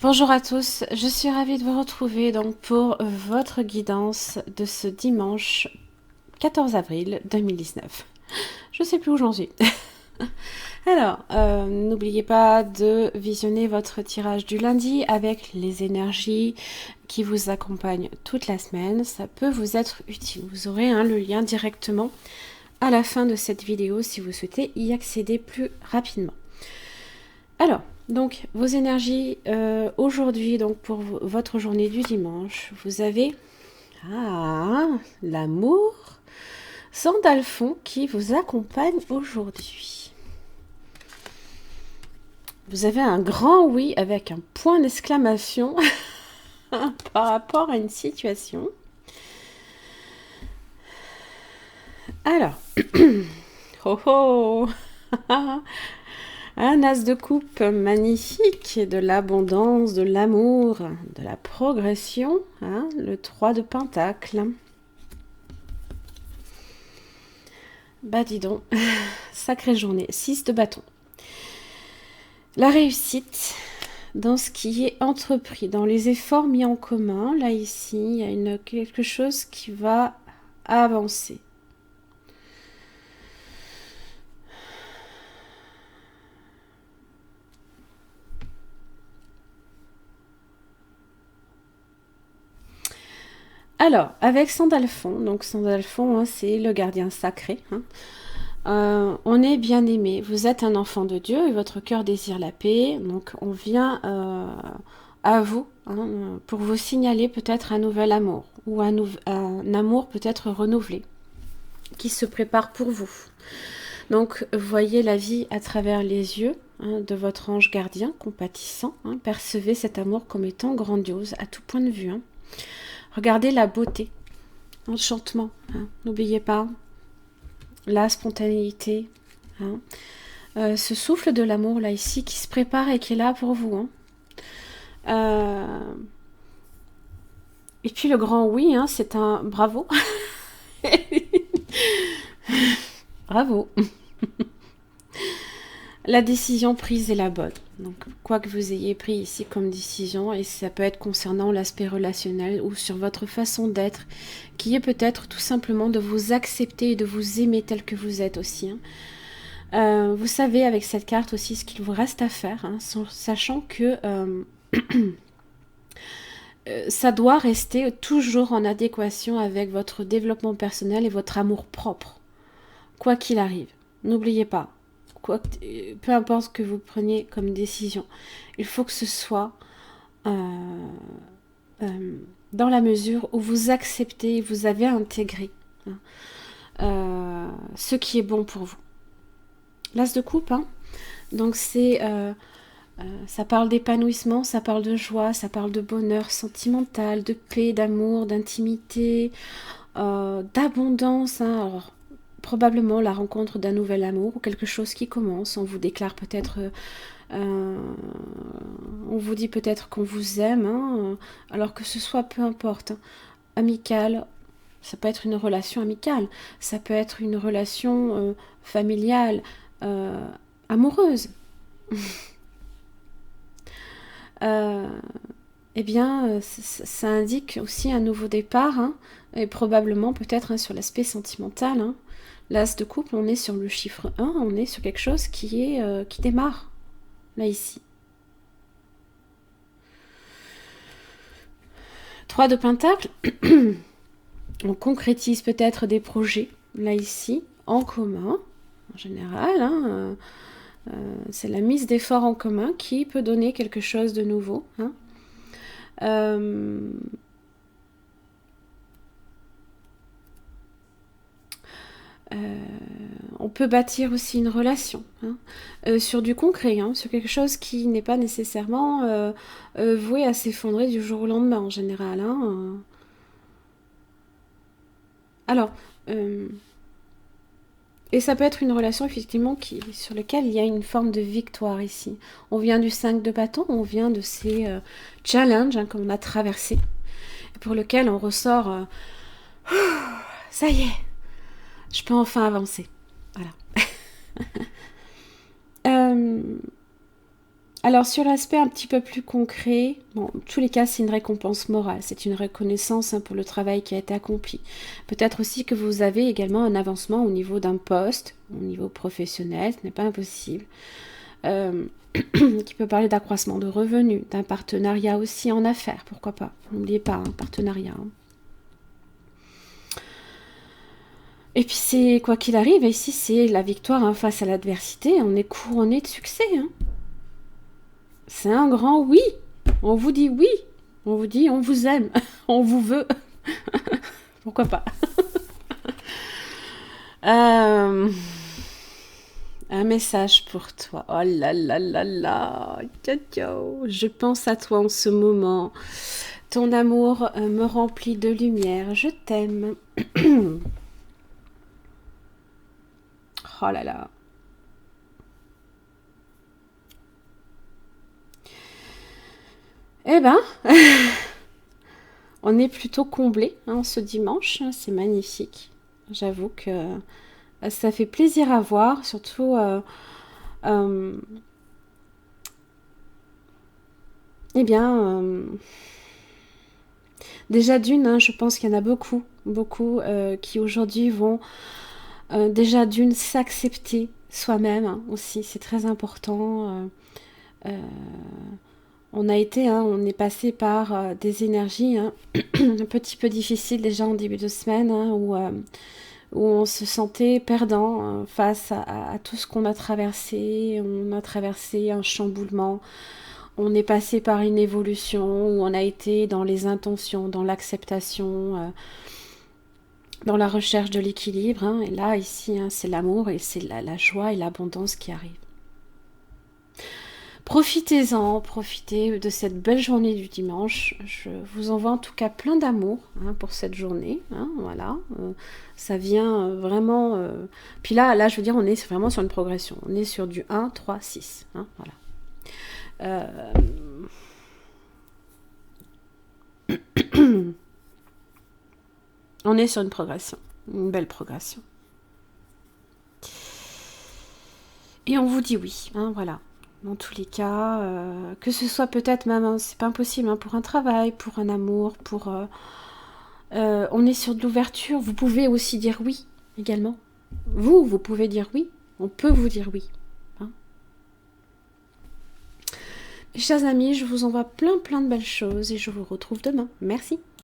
Bonjour à tous, je suis ravie de vous retrouver donc pour votre guidance de ce dimanche 14 avril 2019. Je sais plus où j'en suis. Alors, n'oubliez pas de visionner votre tirage du lundi avec les énergies qui vous accompagnent toute la semaine. Ça peut vous être utile. Vous aurez le lien directement à la fin de cette vidéo si vous souhaitez y accéder plus rapidement. Alors, donc vos énergies aujourd'hui, donc pour votre journée du dimanche, vous avez l'amour Sandalphon qui vous accompagne aujourd'hui. Vous avez un grand oui avec un point d'exclamation par rapport à une situation. Alors, oh oh un as de coupe magnifique, de l'abondance, de l'amour, de la progression, le 3 de pentacle. Bah dis donc, sacrée journée, 6 de bâton. La réussite dans ce qui est entrepris, dans les efforts mis en commun, là ici, il y a quelque chose qui va avancer. Alors, avec Sandalphon, donc Sandalphon, c'est le gardien sacré. On est bien aimé. Vous êtes un enfant de Dieu et votre cœur désire la paix. Donc, on vient à vous pour vous signaler peut-être un nouvel amour ou un amour peut-être renouvelé qui se prépare pour vous. Donc, voyez la vie à travers les yeux de votre ange gardien compatissant. Percevez cet amour comme étant grandiose à tout point de vue. Regardez la beauté, l'enchantement. N'oubliez pas la spontanéité. Ce souffle de l'amour là ici qui se prépare et qui est là pour vous. Et puis le grand oui, c'est un bravo. Bravo. La décision prise est la bonne. Donc, quoi que vous ayez pris ici comme décision, et ça peut être concernant l'aspect relationnel ou sur votre façon d'être, qui est peut-être tout simplement de vous accepter et de vous aimer tel que vous êtes aussi. Vous savez avec cette carte aussi ce qu'il vous reste à faire, sachant que ça doit rester toujours en adéquation avec votre développement personnel et votre amour propre, quoi qu'il arrive. N'oubliez pas. Peu importe ce que vous preniez comme décision, il faut que ce soit dans la mesure où vous acceptez, vous avez intégré ce qui est bon pour vous. L'as de coupe, donc c'est ça parle d'épanouissement, ça parle de joie, ça parle de bonheur sentimental, de paix, d'amour, d'intimité, d'abondance. Alors, probablement la rencontre d'un nouvel amour ou quelque chose qui commence. On vous déclare peut-être, on vous dit peut-être qu'on vous aime, alors que ce soit peu importe, amical. Ça peut être une relation amicale, ça peut être une relation familiale, amoureuse. Eh bien, ça indique aussi un nouveau départ, et probablement peut-être sur l'aspect sentimental. L'as de couple, on est sur le chiffre 1, on est sur quelque chose qui démarre, là, ici. 3 de pentacle, on concrétise peut-être des projets, là, ici, en commun, en général. C'est la mise d'efforts en commun qui peut donner quelque chose de nouveau. On peut bâtir aussi une relation, hein, sur du concret, hein, sur quelque chose qui n'est pas nécessairement voué à s'effondrer du jour au lendemain en général. Hein. Alors, et ça peut être une relation effectivement sur laquelle il y a une forme de victoire ici. On vient du 5 de bâton, on vient de ces challenges hein, qu'on a traversés, pour lesquels on ressort ça y est, je peux enfin avancer. Voilà. Alors sur l'aspect un petit peu plus concret, bon, en tous les cas c'est une récompense morale, c'est une reconnaissance hein, pour le travail qui a été accompli. Peut-être aussi que vous avez également un avancement au niveau d'un poste, au niveau professionnel, ce n'est pas impossible. Qui peut parler d'accroissement de revenus, d'un partenariat aussi en affaires, pourquoi pas. N'oubliez pas, un partenariat. Hein. Et puis c'est, quoi qu'il arrive, ici c'est la victoire hein, face à l'adversité, on est couronné de succès. Hein. C'est un grand oui. On vous dit oui. On vous dit on vous aime. On vous veut. Pourquoi pas. Un message pour toi. Oh là là là là. Je pense à toi en ce moment. Ton amour me remplit de lumière. Je t'aime. Oh là là. Eh ben, on est plutôt comblé hein, ce dimanche. C'est magnifique. J'avoue que ça fait plaisir à voir, surtout eh bien déjà d'une, hein, je pense qu'il y en a beaucoup qui aujourd'hui vont déjà d'une s'accepter soi-même hein, aussi, c'est très important. On a été, hein, on est passé par des énergies hein, un petit peu difficiles déjà en début de semaine hein, où on se sentait perdant face à tout ce qu'on a traversé. On a traversé un chamboulement. On est passé par une évolution où on a été dans les intentions, dans l'acceptation, dans la recherche de l'équilibre. Hein. Et là, ici, hein, c'est l'amour et c'est la joie et l'abondance qui arrivent. Profitez-en, profitez de cette belle journée du dimanche. Je vous envoie en tout cas plein d'amour hein, pour cette journée. Hein, voilà, ça vient vraiment. Puis là, je veux dire, on est vraiment sur une progression. On est sur du 1, 3, 6. Hein, voilà. On est sur une progression, une belle progression. Et on vous dit oui, hein, voilà. Dans tous les cas, que ce soit peut-être même, c'est pas impossible, hein, pour un travail, pour un amour, pour... on est sur de l'ouverture, vous pouvez aussi dire oui, également. Vous pouvez dire oui, on peut vous dire oui. Hein. Mes chers amis, je vous envoie plein de belles choses et je vous retrouve demain. Merci.